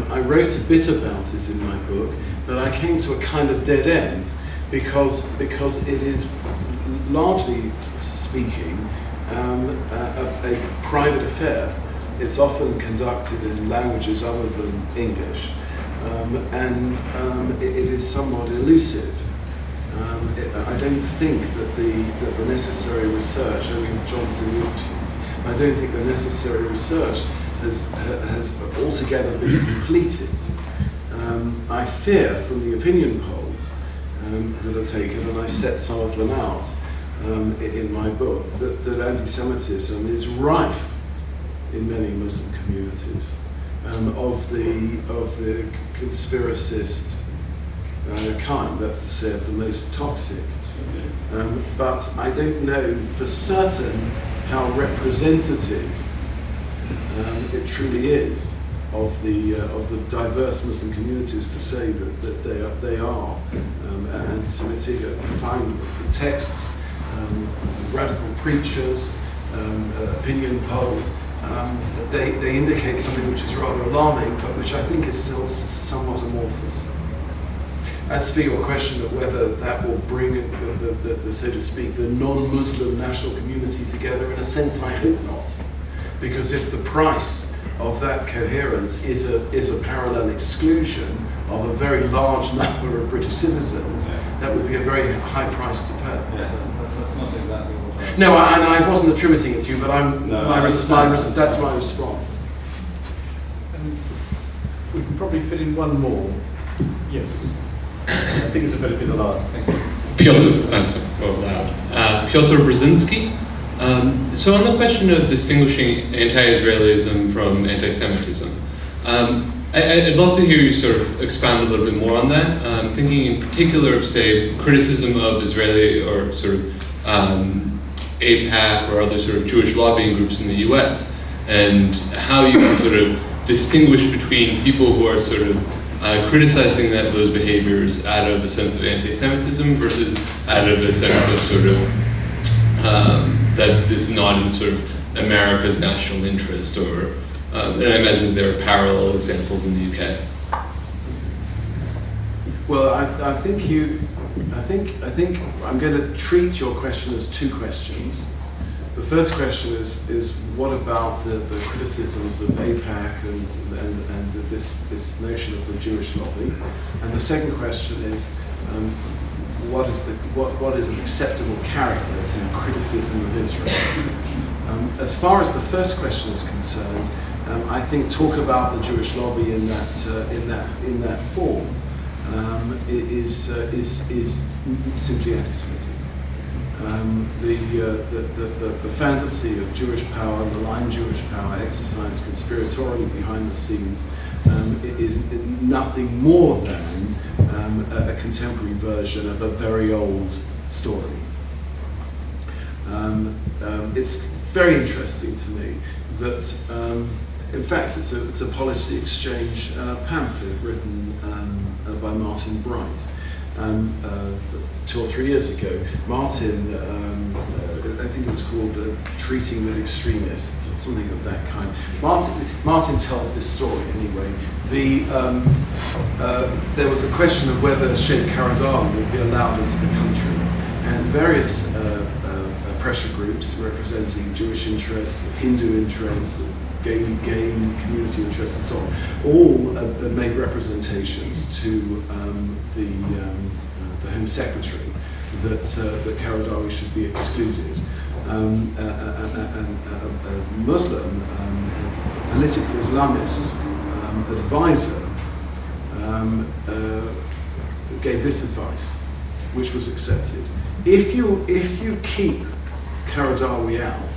I wrote a bit about it in my book, but I came to a kind of dead end because it is, largely speaking, a private affair. It's often conducted in languages other than English, and it is somewhat elusive. I don't think that the necessary research, I mean, John's in the audience, I don't think the necessary research has altogether been completed. I fear from the opinion polls that are taken, and I set some of them out in my book, that anti-Semitism is rife in many Muslim communities, of the conspiracist kind, that's to say, of the most toxic. But I don't know for certain how representative it truly is of the diverse Muslim communities to say that they are anti-Semitic, to find texts, radical preachers, opinion polls. They indicate something which is rather alarming, but which I think is still somewhat amorphous. As for your question of whether that will bring the so to speak, the non-Muslim national community together, in a sense I hope not. Because if the price of that coherence is a parallel exclusion of a very large number of British citizens, that would be a very high price to pay. Yes, that's not exactly what No, I wasn't attributing it to you, but that's my response. We can probably fit in one more. Yes. I think it's better to be the last. Thanks. Piotr Brzezinski. So on the question of distinguishing anti-Israelism from anti-Semitism, I'd love to hear you sort of expand a little bit more on that. I'm thinking in particular of, say, criticism of Israeli or sort of AIPAC or other sort of Jewish lobbying groups in the US, and how you can sort of distinguish between people who are sort of criticizing those behaviors out of a sense of anti-Semitism versus out of a sense of sort of that this is not in sort of America's national interest, or and I imagine there are parallel examples in the UK. Well, I think I'm going to treat your question as two questions. The first question is what about the criticisms of AIPAC and this notion of the Jewish lobby, and the second question is what is an acceptable character to criticism of Israel. As far as the first question is concerned, I think talk about the Jewish lobby in that form is simply anti-Semitic. The fantasy of Jewish power, malign Jewish power, exercised conspiratorially behind the scenes, is nothing more than a contemporary version of a very old story. It's very interesting to me that, in fact, it's a policy exchange pamphlet written by Martin Bright. 2 or 3 years ago, Martin, I think it was called Treating with Extremists, or something of that kind. Martin tells this story anyway. There was the question of whether Sheikh Karadar would be allowed into the country, and various pressure groups representing Jewish interests, Hindu interests, gay community interests, and so on, all made representations to the Home Secretary that Karadar should be excluded. A Muslim political Islamist advisor gave this advice, which was accepted. If you keep Karadawi out,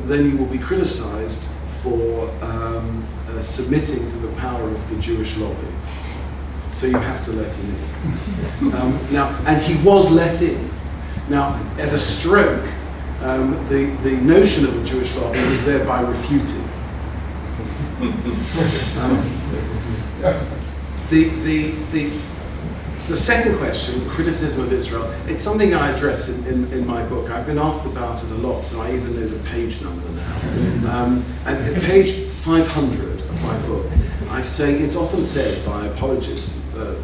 then you will be criticized for submitting to the power of the Jewish lobby. So you have to let him in. And he was let in. Now, at a stroke, the notion of a Jewish lobby was thereby refuted. The second question, criticism of Israel, it's something I address in my book. I've been asked about it a lot, so I even know the page number now. And at page 500 of my book, I say, it's often said by apologists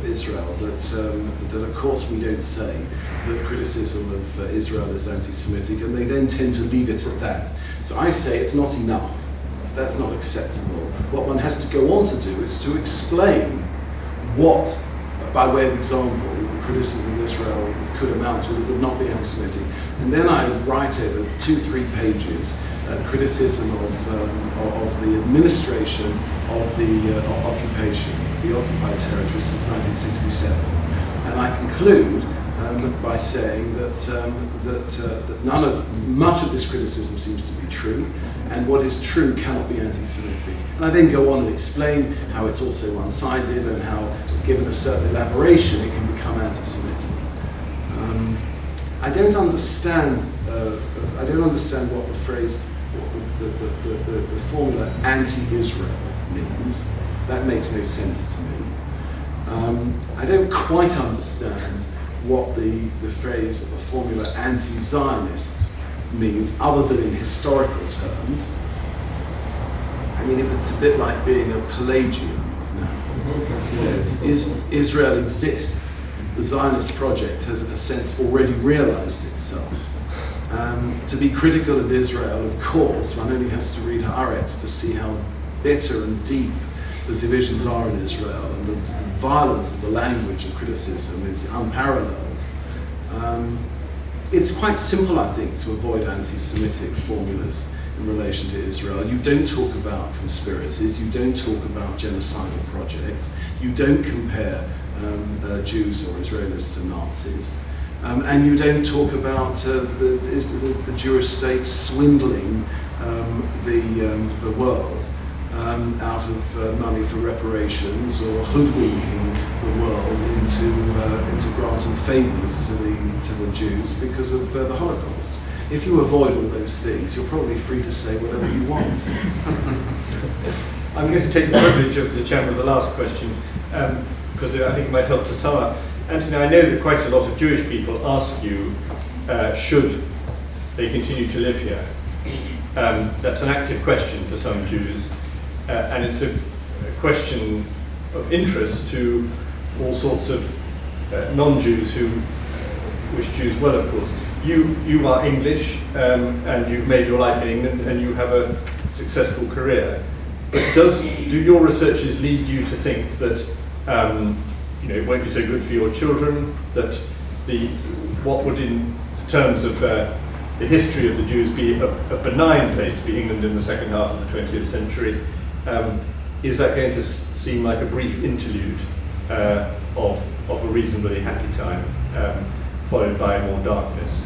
Israel that of course we don't say that criticism of Israel is anti-Semitic, and they then tend to leave it at that. So I say it's not enough. That's not acceptable. What one has to go on to do is to explain what, by way of example, the criticism of Israel could amount to that would not be anti-Semitic. And then I write over 2-3 pages criticism of the administration of the occupation, of the occupied territory since 1967. And I conclude by saying that much of this criticism seems to be true, and what is true cannot be anti-Semitic. And I then go on and explain how it's also one-sided, and how, given a certain elaboration, it can become anti-Semitic. I don't understand what the phrase, the formula anti-Israel means. That makes no sense to me. I don't quite understand what the phrase, the formula anti-Zionist means, other than in historical terms. I mean, it's a bit like being a Pelagian now. Israel exists. The Zionist project has, in a sense, already realized itself. To be critical of Israel, of course, one only has to read Haaretz to see how bitter and deep the divisions are in Israel, and the violence of the language of criticism is unparalleled. It's quite simple, I think, to avoid anti-Semitic formulas in relation to Israel. You don't talk about conspiracies, you don't talk about genocidal projects, you don't compare Jews or Israelis to Nazis, and you don't talk about the Jewish state swindling the world out of money for reparations, or hoodwinking the world into granting favours to the Jews because of the Holocaust. If you avoid all those things, you're probably free to say whatever you want. I'm going to take the privilege of the chairman of the last question, because I think it might help to sum up. Anthony, I know that quite a lot of Jewish people ask you, should they continue to live here? That's an active question for some Jews, and it's a question of interest to all sorts of non-Jews who wish Jews well, of course. You are English, and you've made your life in England, and you have a successful career. But do your researches lead you to think that it won't be so good for your children, that what would, in terms of the history of the Jews, be a benign place to be England in the second half of the 20th century? Is that going to seem like a brief interlude of a reasonably happy time, followed by more darkness?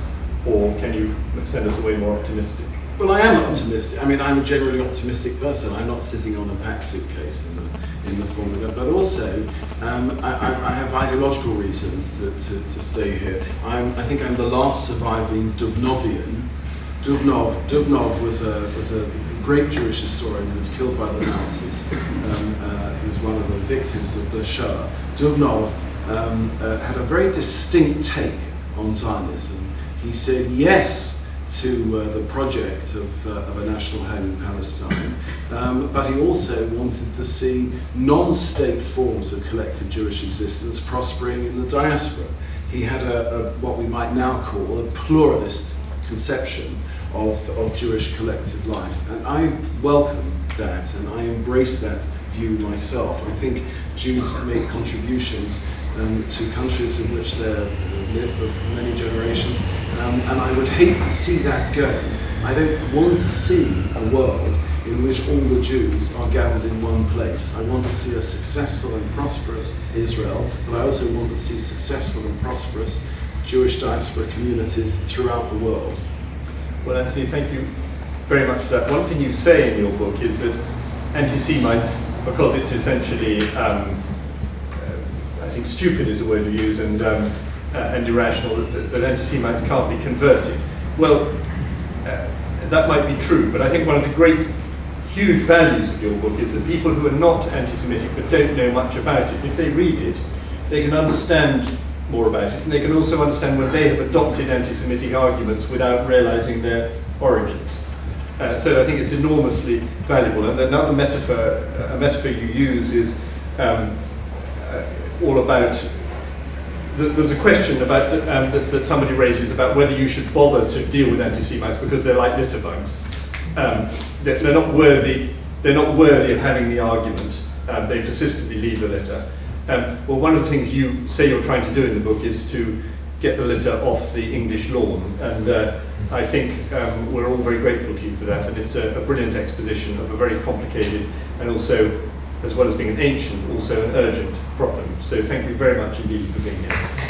Or can you send us away more optimistic? Well, I am optimistic. I mean, I'm a generally optimistic person. I'm not sitting on a packed suitcase in the formula, but also I have ideological reasons to stay here. I think I'm the last surviving Dubnovian. Dubnov was a great Jewish historian who was killed by the Nazis. He was one of the victims of the Shoah. Dubnov had a very distinct take on Zionism. He said yes to the project of a national home in Palestine, but he also wanted to see non-state forms of collective Jewish existence prospering in the diaspora. He had what we might now call a pluralist conception of Jewish collective life, and I welcome that, and I embrace that view myself. I think Jews make contributions to countries in which they live for many generations, and I would hate to see that go. I don't want to see a world in which all the Jews are gathered in one place. I want to see a successful and prosperous Israel, but I also want to see successful and prosperous Jewish diaspora communities throughout the world. Well, Anthony, thank you very much for that. One thing you say in your book is that anti-Semites, because it's essentially I think stupid is the word you use, and irrational, that anti-Semites can't be converted. Well, that might be true, but I think one of the great, huge values of your book is that people who are not anti-Semitic but don't know much about it, if they read it, they can understand more about it, and they can also understand when they have adopted anti-Semitic arguments without realizing their origins. So I think it's enormously valuable. And another metaphor, a metaphor you use is all about, there's a question about that somebody raises about whether you should bother to deal with anti-Semites because they're like litter bugs. They're not worthy of having the argument. They persistently leave the litter. Well, one of the things you say you're trying to do in the book is to get the litter off the English lawn, and I think we're all very grateful to you for that, and it's a brilliant exposition of a very complicated and also, as well as being an ancient, also an urgent problem. So thank you very much indeed for being here.